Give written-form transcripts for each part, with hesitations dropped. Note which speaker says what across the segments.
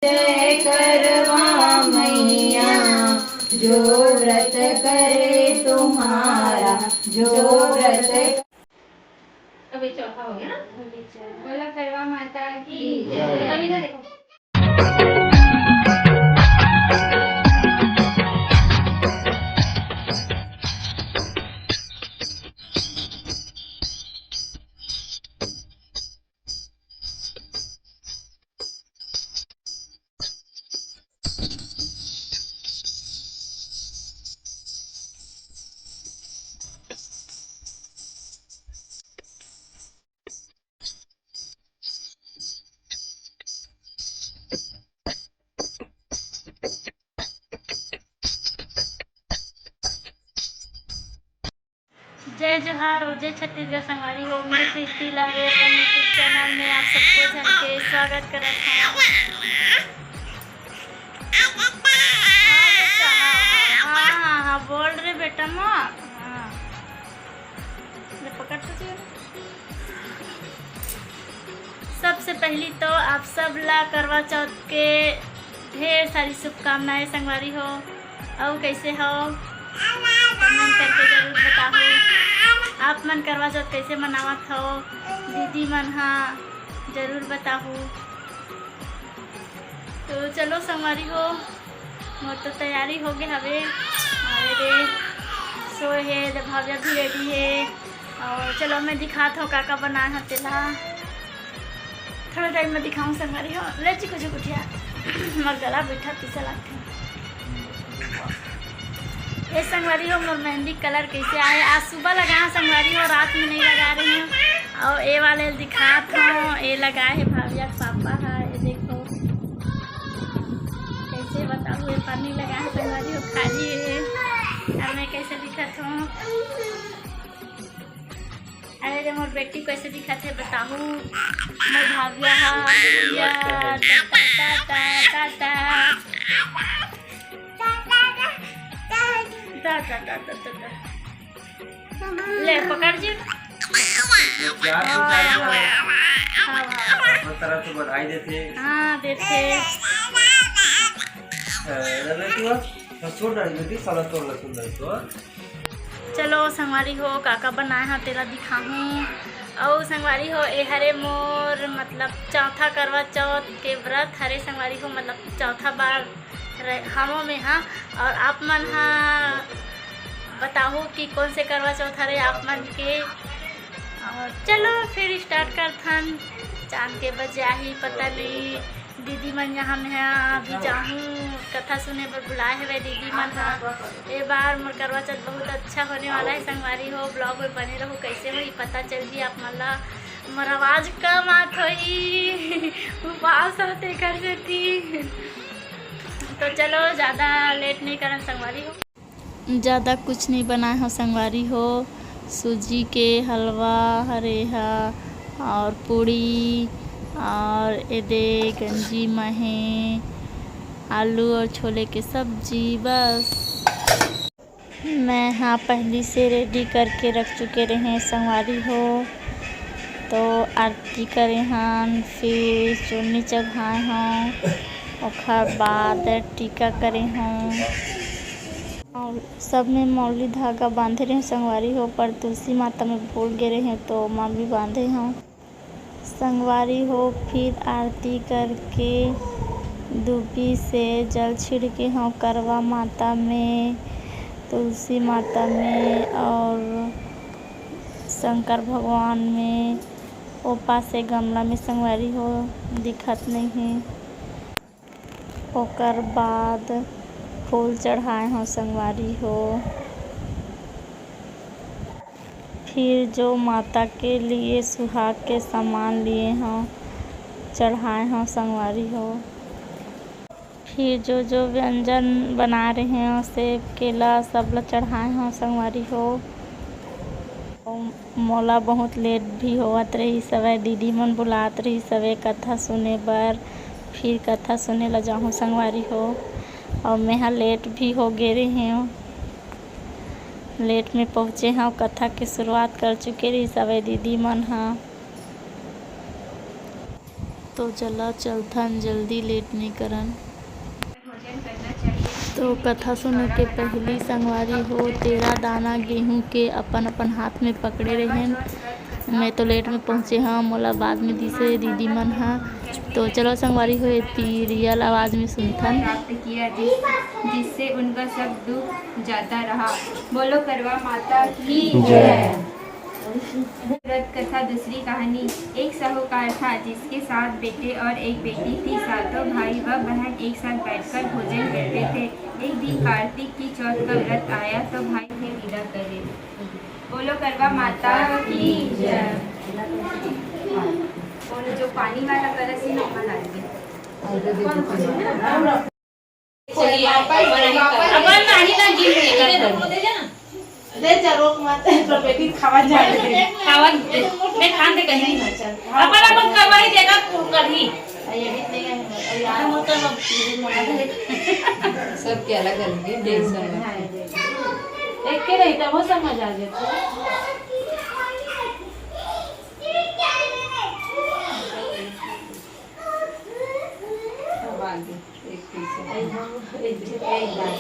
Speaker 1: जय करवा मैया, जो व्रत करे तुम्हारा, जो व्रत।
Speaker 2: अभी चौथा हो गया ना।
Speaker 1: बोला करवा माता की जय।
Speaker 2: अभी ना देखो। जय जोहार और जय छत्तीसगढ़ संगवारी हो। मैं सृष्टि लागे अपने यूट्यूब चैनल में आप सबको जन के स्वागत करत हूँ। हाँ बोल रहे बेटा माँ। हाँ पकड़ तो सबसे पहली तो आप सब ला करवा चौथ के ढेर सारी शुभकामनाएं संगवारी हो। और कैसे हो कमेंट करके जरूर बताओ। आप मन करवा चौथ कैसे मनावत हो दीदी मन हाँ जरूर बताओ। तो चलो संगवारी हो मोर तो तैयारी हो गए हवे रे सो है भव्या भी रेडी है। और चलो मैं दिखाता हूँ काका बनाए हैं तेला थोड़ा टाइम में दिखाऊँ संगवारी हो। ले चिकू चिकुटिया मर गला बैठा तीसरा लगता ये संगवारी हो। मोर मेहंदी कलर कैसे आए आज सुबह लगाया संगवारी हो रात में नहीं लगा रही हूँ। और ये वाले दिखात हूँ ये लगाए है भाविया पापा है ये देखो कैसे बताओ। ये पानी लगा है संगवारी हो खाली है। अब मैं कैसे दिखत हूँ अरे मोर बेटी कैसे दिखत है बताओ। मोर भाविया है ले पकड़ जी
Speaker 3: तरह से बधाई देते।
Speaker 1: हाँ देते चलो संगवारी हो काका बनाए हाँ तेरा दिखाऊँ। और संगवारी हो ये हरे मोर मतलब चौथा करवा चौथ के व्रत हरे संगवारी हो मतलब चौथा बार हमों में हाँ। और आप मन हाँ बताओ कि कौन से करवा चौथ हरे आप मन के। और चलो फिर स्टार्ट करथन चांद के बजे ही पता नहीं दीदी मन यहाँ में अभी जाऊँ कथा सुने पर बुलाए हुए दीदी मन हाँ। ये बार मोर करवा चौथ बहुत अच्छा होने वाला है संगवारी हो। ब्लॉग में बने रहो कैसे हुई पता चल जी आप मन ला। मोर आवाज़ कम आत होई उपवास होते कर देती। तो चलो ज़्यादा लेट नहीं करन संगवारी हो। ज़्यादा कुछ नहीं बनाए हो संगवारी हो। सूजी के हलवा हरेहा और पूड़ी और एदे गंजी महे आलू और छोले की सब्जी बस। मैं हाँ पहले से रेडी करके रख चुके रहे संगवारी हो। तो आरती करे हन फिर चुन्नी चढ़ाए हों और बाद टीका करे हों और सब में मौली धागा बांधे रहे संगवारी हो। पर तुलसी माता में भूल गए रहे तो माँ भी बांधे हों संगवारी हो। फिर आरती करके दूबी से जल छिड़के हों करवा माता में तुलसी माता में और शंकर भगवान में। ओपा से गमला में संगवारी हो दिखत नहीं है। ओकर बाद फूल चढ़ाए हों संगवारी हो। फिर जो माता के लिए सुहाग के सामान लिए हों चढ़ाए हों संगवारी हो। फिर जो व्यंजन बना रहे हैं सेब केला सब ला चढ़ाए हों संगवारी हो। मोला बहुत लेट भी होवत रही सवे दीदी मन बुलात रही सवे कथा सुने बर। फिर कथा सुने ला जाऊँ संगवारी हो। और मैं लेट भी हो गए रही हूँ लेट में पहुँचे हाँ कथा की शुरुआत कर चुके रही सवे दीदी मन हाँ।
Speaker 2: तो चला चलथन जल्दी लेट नहीं करन। तो कथा सुने के पहली संगवारी हो 13 दाना गेहूं के अपन अपन हाथ में पकड़े रहेन। मैं तो लेट में पहुँचे हाँ, मोला बाद में दिसे दीदी मन हाँ। तो चलो संगवारी हो रियल आवाज़ में सुनथन।
Speaker 3: प्राप्त किया जिससे उनका सब दुख जाता रहा। बोलो करवा माता की जय। व्रत कथा दूसरी कहानी। एक साहूकार था जिसके 7 बेटे और 1 बेटी थी। सातों भाई व बहन एक साथ बैठकर भोजन करते थे। एक दिन कार्तिक की चौथ का व्रत आया तो भाई थे विदा करे। बोलो करवा माता की जय। और जो पानी वाला कलश है ना डाल दे।
Speaker 4: दे चरोक मत तो बेटी खावा जाए
Speaker 1: खावा मैं खान दे कहीं अपन अपन करवाई देगा कभी
Speaker 4: ये भी नहीं है यार मत
Speaker 5: सब के अलग अलग है टेंशन
Speaker 4: एक के रही तब वो समझ आ जाता।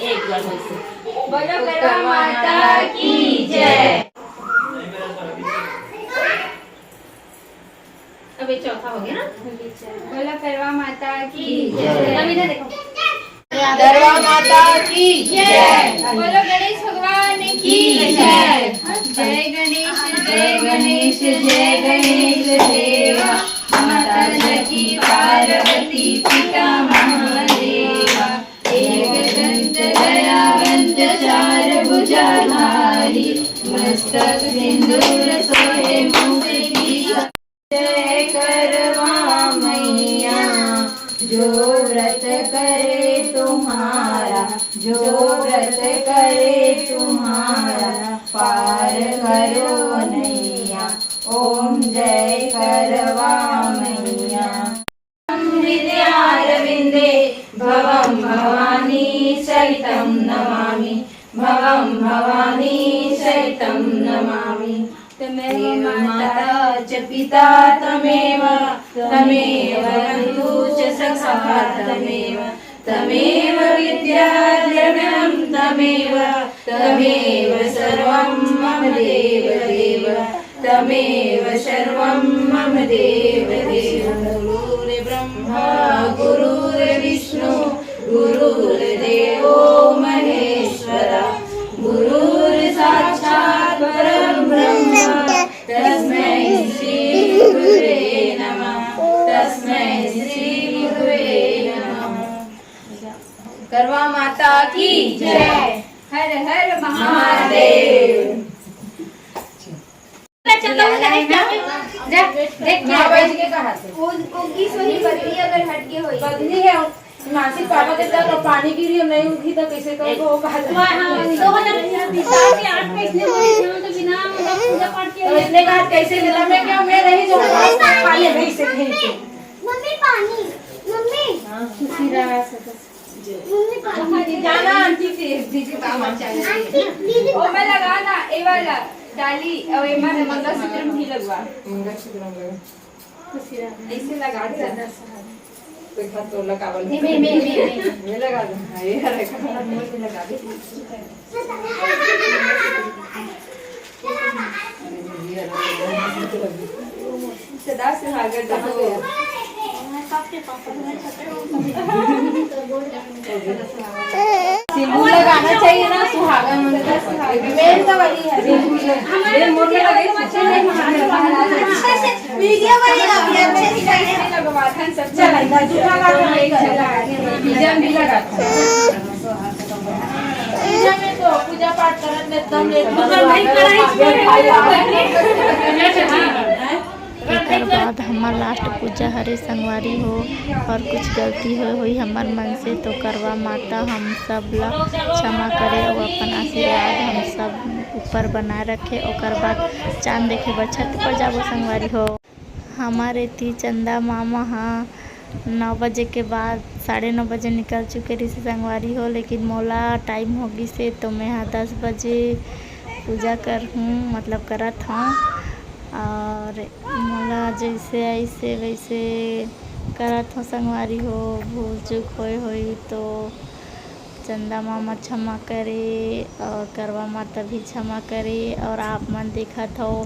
Speaker 5: एक बार वैसे
Speaker 3: बोलो करवा माता की जय।
Speaker 5: अभी चौथा हो गया ना।
Speaker 3: बोलो करवा माता की जय।
Speaker 5: अब इधर देखो
Speaker 4: करवा माता की जय।
Speaker 3: बोलो गणेश भगवान की जय। जय गणेश जय गणेश जय गणेश देवा। माता जगी पार्वती पिता महादेवा। एक दंत दयावंत चार भुजाधारी। मस्तक सिंदूर सोहे मूर्ति। जय करवा मैया जो व्रत करे तुम्हारा। जो व्रत करे तुम्हारा पार करो नैया। ओम जय करवा मैया। हृदयारविंदे भवं भवानी सहितं नमामि। भवं भवानी सहितं नमामि। तमेव माता च पिता तमेव तमेव बन्धु च सखा तमेव तमेव विद्या द्रव्यं तमेव तमेव सर्वं मम देव देव तमेव सर्वं मम देव देव। गुरुर्ब्रह्मा गुरुर्विष्णु गुरुर्देवो महेश्वरा। गुरुर्साक्षात् परं ब्रह्म तस्मै श्री गुरुवे नमः। तस्मै श्री गुरुवे नमः। करवा माता की जय। हर हर महादेव। उगी सोही बदली अगर हट के होई
Speaker 4: बदली है मासी पापा के तो पानी गिरी नहीं उठी तो कैसे कहो वो कहा
Speaker 1: 2008 में इसने तो बिना पूजा पाठ के
Speaker 4: तो इतने का कैसे लेता मैं क्या मैं रही जो पानी नहीं से नहीं
Speaker 6: मम्मी पानी मम्मी
Speaker 4: खुशी रहा
Speaker 6: मम्मी
Speaker 3: जाना आंटी से दीजिए काम चाहिए। ओ मैं लगा ना ए वाला डाली और ए मारे मंगलसूत्र में भी लगवा।
Speaker 4: खुशी रहा
Speaker 3: ऐसे लगा दे।
Speaker 5: देखा तो लगावल
Speaker 3: मैं
Speaker 5: लगा दे ये लगा दे
Speaker 3: सदा सुहागन रहो।
Speaker 4: सिंदूर लगाना चाहिए ना सुहागन मेन तो वही है मेरे मोर में लगे
Speaker 6: वीडियो बनेगा भी अच्छे से
Speaker 3: कैसे लगवा था सब
Speaker 4: चला झूठा लगा
Speaker 3: एक चला बीजन भी लगा था।
Speaker 4: पूजा में तो पूजा पाठ करन में एकदम
Speaker 2: एकर बाद हमार लास्ट पूजा हरे संगवारी हो और कुछ गलती हुई हमार मन से तो करवा माता हम सब ला क्षमा करे और अपन आशीर्वाद हम सब ऊपर बनाए रखे। ओकर बाद चांद देखे बर छत पर जाबो संगवारी हो। हमारे थी चंदा मामा हाँ 9 बजे के बाद 9:30 बजे निकल चुके रही संगवारी हो, लेकिन मोला टाइम हो गई से तो मैं 10 बजे पूजा कर हूँ मतलब करत हूँ। और मोला जैसे ऐसे वैसे
Speaker 1: करत हो संगवारी हो। भूल चूक होई तो चंदा मामा क्षमा करे और करवा माता भी क्षमा करे। और आप मन देखत हो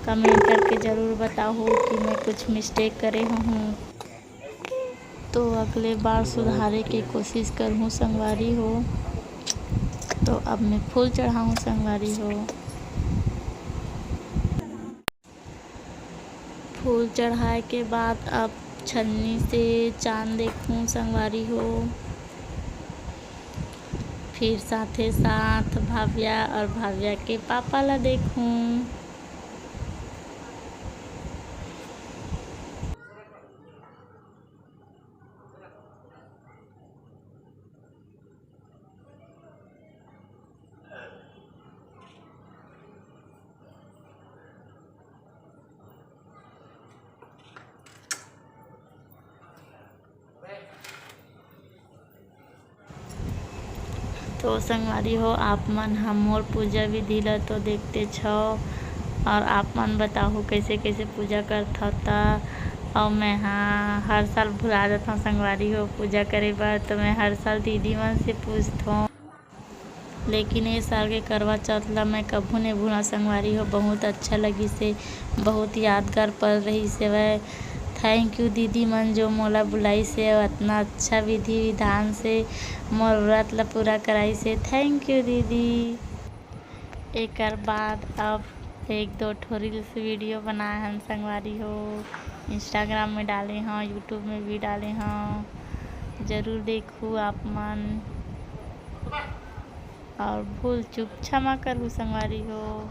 Speaker 1: कमेंट करके ज़रूर बताओ कि मैं कुछ मिस्टेक करे हूँ तो अगले बार सुधारे की कोशिश करूँ संगवारी हो। तो अब मैं फूल चढ़ाऊँ संगवारी हो। फूल चढ़ाए के बाद अब छन्नी से चांद देखूँ संगवारी हो। फिर साथे साथ भाव्या और भाव्या के पापा ला देखूँ। तो संगवारी हो आप मन हम मोर पूजा विधि ला तो देखते छो और आप मन बताओ कैसे कैसे पूजा करता था। और मैं हर साल भुला जाता हूँ संगवारी हो पूजा करे बार। तो मैं हर साल दीदी मन से पूछता हूँ, लेकिन ये साल के करवा चौथ ला मैं कभू नहीं भूला संगवारी हो। बहुत अच्छा लगी से, बहुत यादगार पल रही से। वह थैंक यू दीदी मन जो मोला बुलाई से और इतना अच्छा विधि विधान से मोर व्रत ला पूरा कराई से। थैंक यू दीदी। एक बाद अब 1-2 ठो रील्स वीडियो बनाए हम संगवारी हो। इंस्टाग्राम में डाले हैं, यूट्यूब में भी डाले हैं, ज़रूर देखूँ आप मन। और भूल चूक क्षमा करूँ संगवारी हो।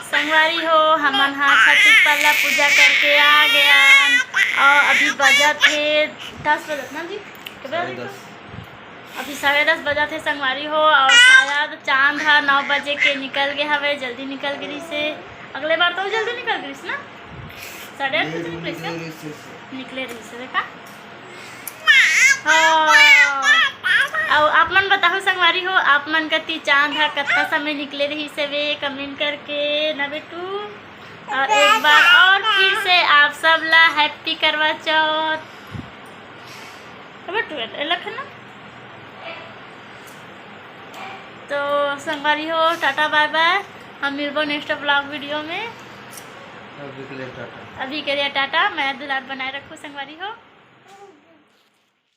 Speaker 1: संगवारी हो हमन छठी पल्ला पूजा करके आ गया और अभी बजा थे 10 बजे ना जी, अभी 10:30 बजा थे संगवारी हो। और शायद चांद 9 बजे के निकल गए हवे, जल्दी निकल गई से। अगले बार तो जल्दी निकल गई ना, 8:30 बजे निकले रही से देखा। और आप मन बताओ संगवारी हो आप मन कति चांद कितना समय निकले रही से वे कमेंट करके ना बेटू। और एक बार और फिर से आप सब ला हैप्पी करवा चौथ बेटू लखना। तो संगवारी हो टाटा बाय बाय, हम मिलबो नेक्स्ट ब्लॉग वीडियो में। अभी के लिए टाटा। मैं दुलार बनाए रखूँ संगवारी हो।